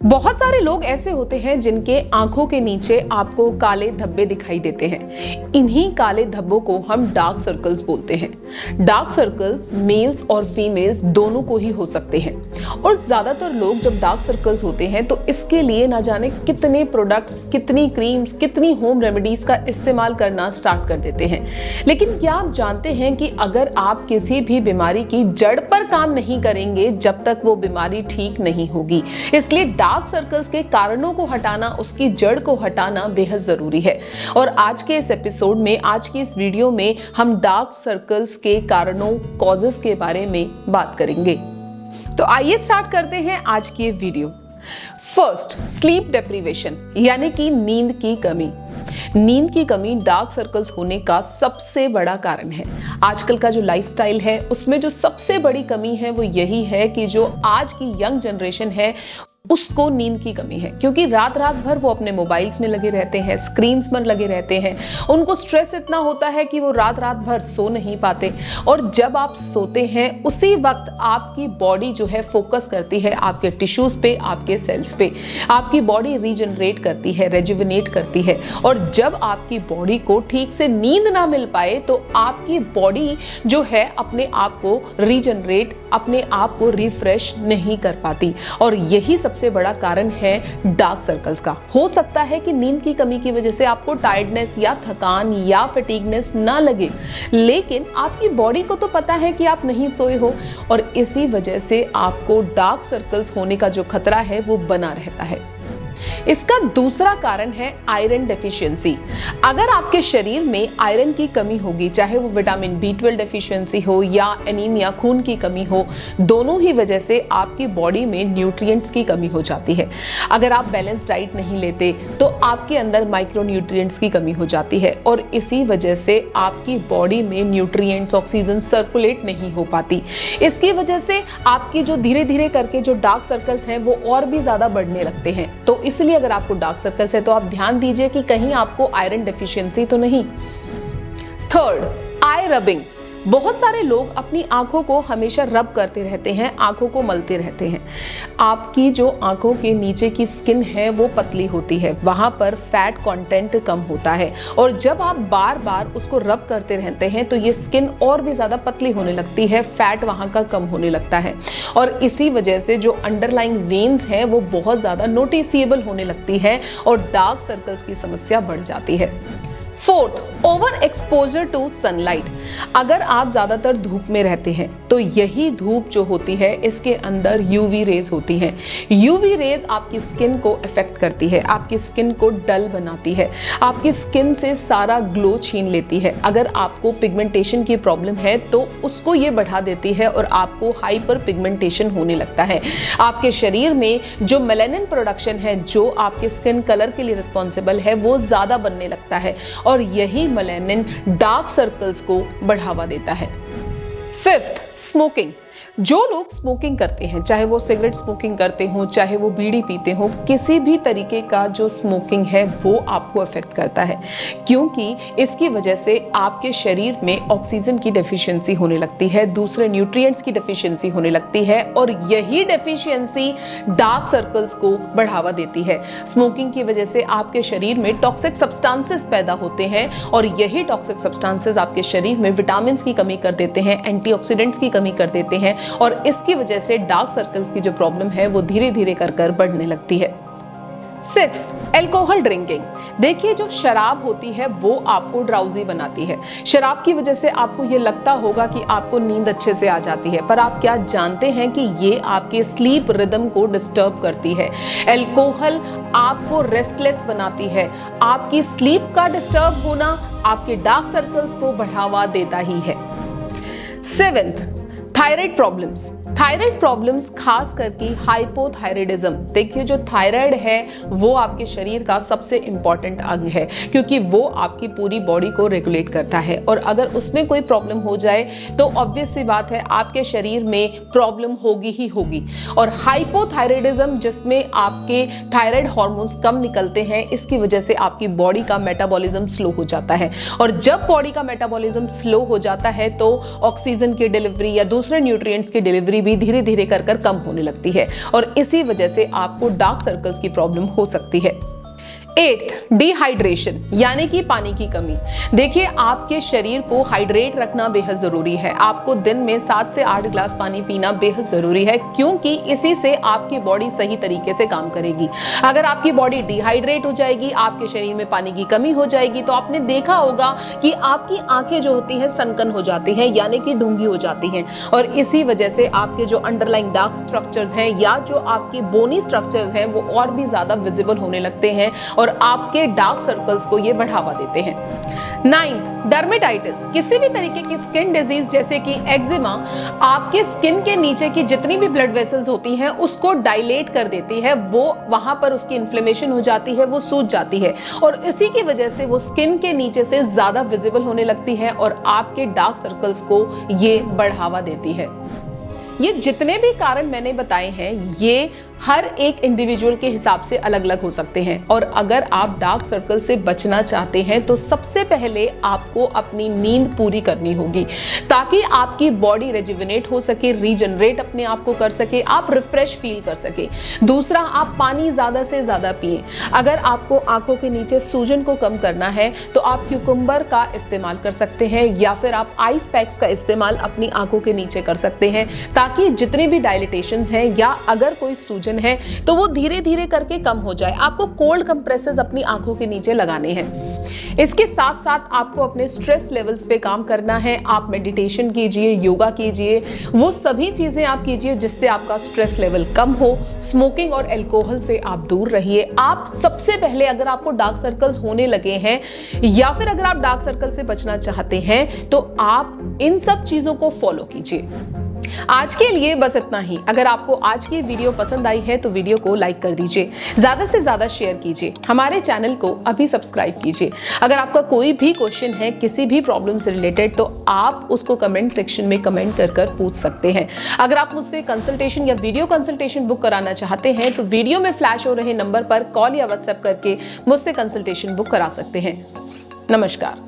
बहुत सारे लोग ऐसे होते हैं जिनके आंखों के नीचे आपको काले धब्बे दिखाई देते हैं। इन्हीं काले धब्बों को हम डार्क सर्कल्स बोलते हैं। डार्क सर्कल्स मेल्स और फीमेल्स दोनों को ही हो सकते हैं और ज्यादातर लोग जब डार्क सर्कल्स होते हैं तो इसके लिए ना जाने कितने प्रोडक्ट्स, कितनी क्रीम्स, कितनी होम रेमेडीज का इस्तेमाल करना स्टार्ट कर देते हैं। लेकिन क्या आप जानते हैं कि अगर आप किसी भी बीमारी की जड़ पर काम नहीं करेंगे जब तक वो बीमारी ठीक नहीं होगी। इसलिए डार्क सर्कल्स के कारणों को हटाना, उसकी जड़ को हटाना बेहद जरूरी है। और आज के इस एपिसोड में, आज की इस वीडियो में हम डार्क सर्कल्स के कारणों, कॉजेस के बारे में बात करेंगे। तो आइए स्टार्ट करते हैं आज की ये वीडियो। फर्स्ट, स्लीप डेप्रिवेशन यानी कि नींद की कमी। नींद की कमी डार्क सर्कल्स होने का सबसे बड़ा कारण है। आजकल का जो लाइफस्टाइल है उसमें जो सबसे बड़ी कमी है वो यही है कि जो आज की यंग जनरेशन है उसको नींद की कमी है, क्योंकि रात रात भर वो अपने मोबाइल्स में लगे रहते हैं, स्क्रीन्स पर लगे रहते हैं। उनको स्ट्रेस इतना होता है कि वो रात रात भर सो नहीं पाते। और जब आप सोते हैं उसी वक्त आपकी बॉडी जो है फोकस करती है आपके टिश्यूज पे, आपके सेल्स पे। आपकी बॉडी रीजनरेट करती है, रेजुविनेट करती है। और जब आपकी बॉडी को ठीक से नींद ना मिल पाए तो आपकी बॉडी जो है अपने आप को रीजनरेट, अपने आप को रिफ्रेश नहीं कर पाती। और यही सबसे बड़ा कारण है डार्क सर्कल्स का। हो सकता है कि नींद की कमी की वजह से आपको टायर्डनेस या थकान या फटीगनेस ना लगे, लेकिन आपकी बॉडी को तो पता है कि आप नहीं सोए हो और इसी वजह से आपको डार्क सर्कल्स होने का जो खतरा है वो बना रहता है। इसका दूसरा कारण है आयरन डेफिशिएंसी। अगर आपके शरीर में आयरन की कमी होगी, चाहे वो विटामिन B12 डेफिशिएंसी हो या एनीमिया, खून की कमी हो, दोनों ही वजह से आपकी बॉडी में न्यूट्रिएंट्स की कमी हो जाती है। अगर आप बैलेंस डाइट नहीं लेते तो आपके अंदर माइक्रो न्यूट्रिएंट्स की कमी हो जाती है और इसी वजह से आपकी बॉडी में न्यूट्रिएंट्स, ऑक्सीजन सर्कुलेट नहीं हो पाती। इसकी वजह से आपकी जो धीरे धीरे करके जो डार्क सर्कल्स हैं वो और भी ज्यादा बढ़ने लगते हैं। तो इसलिए अगर आपको डार्क सर्कल्स है तो आप ध्यान दीजिए कि कहीं आपको आयरन डेफिशिएंसी तो नहीं। थर्ड, आई रबिंग। बहुत सारे लोग अपनी आंखों को हमेशा रब करते रहते हैं, आंखों को मलते रहते हैं। आपकी जो आंखों के नीचे की स्किन है वो पतली होती है, वहां पर फैट कंटेंट कम होता है और जब आप बार बार उसको रब करते रहते हैं तो ये स्किन और भी ज्यादा पतली होने लगती है, फैट वहां का कम होने लगता है और इसी वजह से जो अंडरलाइंग वेन्स है वो बहुत ज्यादा नोटिसेबल होने लगती है और डार्क सर्कल्स की समस्या बढ़ जाती है। Fourth, over exposure to sunlight. अगर आप ज्यादातर धूप में रहते हैं तो यही धूप जो होती है इसके अंदर यूवी रेज होती हैं। यूवी रेज आपकी स्किन को अफेक्ट करती है, आपकी स्किन को डल बनाती है, आपकी स्किन से सारा ग्लो छीन लेती है। अगर आपको पिगमेंटेशन की प्रॉब्लम है तो उसको ये बढ़ा देती है और आपको हाइपर पिगमेंटेशन होने लगता है। आपके शरीर में जो मेलानिन प्रोडक्शन है, जो आपके स्किन कलर के लिए रिस्पॉन्सिबल है, वो ज्यादा बनने लगता है और यही मेलानिन डार्क सर्कल्स को बढ़ावा देता है। Fifth, smoking. जो लोग स्मोकिंग करते हैं, चाहे वो सिगरेट स्मोकिंग करते हो, चाहे वो बीड़ी पीते हो, किसी भी तरीके का जो स्मोकिंग है वो आपको अफेक्ट करता है, क्योंकि इसकी वजह से आपके शरीर में ऑक्सीजन की डेफिशिएंसी होने लगती है, दूसरे न्यूट्रिएंट्स की डेफिशिएंसी होने लगती है और यही डेफिशिएंसी डार्क सर्कल्स को बढ़ावा देती है। स्मोकिंग की वजह से आपके शरीर में टॉक्सिक सब्सटेंसेस पैदा होते हैं और यही टॉक्सिक सब्सटेंसेस आपके शरीर में विटामिन्स की कमी कर देते हैं, एंटीऑक्सीडेंट्स की कमी कर देते हैं और इसकी वजह से डार्क सर्कल्स की जो प्रॉब्लम है वो धीरे धीरे कर बढ़ने लगती है। Six, alcohol drinking. देखिए, जो शराब होती है वो आपको ड्राउजी बनाती है। शराब की वजह से आपको ये लगता होगा कि आपको नींद अच्छे से आ जाती है, पर आप क्या जानते हैं कि ये आपके स्लीप रिदम को डिस्टर्ब करती है। अल्कोहल आपको रेस्टलेस बनाती है। आपकी स्लीप का डिस्टर्ब होना आपके डार्क सर्कल्स को बढ़ावा देता ही है। Seventh, thyroid problems. Thyroid problems खास करके हाइपोथायराइडिज्म। देखिए, जो थायराइड है वो आपके शरीर का सबसे इंपॉर्टेंट अंग है, क्योंकि वो आपकी पूरी बॉडी को रेगुलेट करता है और अगर उसमें कोई प्रॉब्लम हो जाए तो ऑब्वियस सी बात है आपके शरीर में प्रॉब्लम होगी ही होगी। और हाइपोथायराइडिज्म, जिसमें आपके थायराइड हार्मोन्स कम निकलते हैं, इसकी वजह से आपकी बॉडी का मेटाबॉलिज्म स्लो हो जाता है और जब बॉडी का मेटाबॉलिज्म स्लो हो जाता है तो ऑक्सीजन की डिलीवरी या दूसरे न्यूट्रिएंट्स की डिलीवरी भी धीरे धीरे कर कम होने लगती है और इसी वजह से आपको डार्क सर्कल्स की प्रॉब्लम हो सकती है। 8 डिहाइड्रेशन यानी कि पानी की कमी। देखिए, आपके शरीर को हाइड्रेट रखना बेहद जरूरी है। आपको दिन में 7 से 8 ग्लास पानी पीना बेहद जरूरी है, क्योंकि इसी से आपकी बॉडी सही तरीके से काम करेगी। अगर आपकी बॉडी डिहाइड्रेट हो जाएगी, आपके शरीर में पानी की कमी हो जाएगी, तो आपने देखा होगा कि आपकी आंखें जो होती हैं सनकन हो जाती हैं, यानी कि ढूंगी हो जाती हैं और इसी वजह से आपके जो अंडरलाइंग डार्क स्ट्रक्चर्स हैं या जो आपकी बोनी स्ट्रक्चर्स हैं वो और भी ज्यादा विजिबल होने लगते हैं और आपके डार्क सर्कल्स को ये बढ़ावा देते हैं। 9 डर्मेटाइटिस, किसी भी तरीके की स्किन डिजीज जैसे कि एक्जिमा आपके स्किन के नीचे की जितनी भी ब्लड वेसल्स होती हैं उसको डायलेट कर देती है, वो वहां पर उसकी इन्फ्लेमेशन हो जाती है, वो सूज जाती है और इसी की वजह से वो स्किन के नीचे से ज्यादा विजिबल होने लगती है और आपके डार्क सर्कल्स को ये बढ़ावा देती है। ये जितने भी कारण मैंने बताए हैं ये हर एक इंडिविजुअल के हिसाब से अलग अलग हो सकते हैं और अगर आप डार्क सर्कल से बचना चाहते हैं तो सबसे पहले आपको अपनी नींद पूरी करनी होगी ताकि आपकी बॉडी रेजुविनेट हो सके, रीजनरेट अपने आप को कर सके, आप रिफ्रेश फील कर सके। दूसरा, आप पानी ज्यादा से ज्यादा पिएं। अगर आपको आंखों के नीचे सूजन को कम करना है तो आप क्यूकम्बर का इस्तेमाल कर सकते हैं या फिर आप आइस पैक्स का इस्तेमाल अपनी आंखों के नीचे कर सकते हैं ताकि जितने भी डायलिटेशंस हैं या अगर कोई सूजन है तो वो धीरे धीरे करके कम हो जाए। आपको कोल्ड कंप्रेसेस अपनी आंखों के नीचे लगाने हैं। इसके साथ साथ आपको अपने स्ट्रेस लेवल्स पे काम करना है। आप मेडिटेशन कीजिए, योगा कीजिए, वो सभी चीजें आप कीजिए जिससे आपका स्ट्रेस लेवल कम हो। स्मोकिंग और अल्कोहल से आप दूर रहिए। आप सबसे पहले अगर आपको डार्क सर्कल्स होने लगे हैं या फिर अगर आप डार्क सर्कल से बचना चाहते हैं तो आप इन सब चीजों को फॉलो कीजिए। आज के लिए बस इतना ही। अगर आपको आज की वीडियो पसंद आई है तो वीडियो को लाइक कर दीजिए, ज्यादा से ज्यादा शेयर कीजिए, हमारे चैनल को अभी सब्सक्राइब कीजिए। अगर आपका कोई भी क्वेश्चन है किसी भी प्रॉब्लम से रिलेटेड तो आप उसको कमेंट सेक्शन में कमेंट कर पूछ सकते हैं। अगर आप मुझसे कंसल्टेशन या वीडियो कंसल्टेशन बुक कराना चाहते हैं तो वीडियो में फ्लैश हो रहे नंबर पर कॉल या व्हाट्सएप करके मुझसे कंसल्टेशन बुक करा सकते हैं। नमस्कार।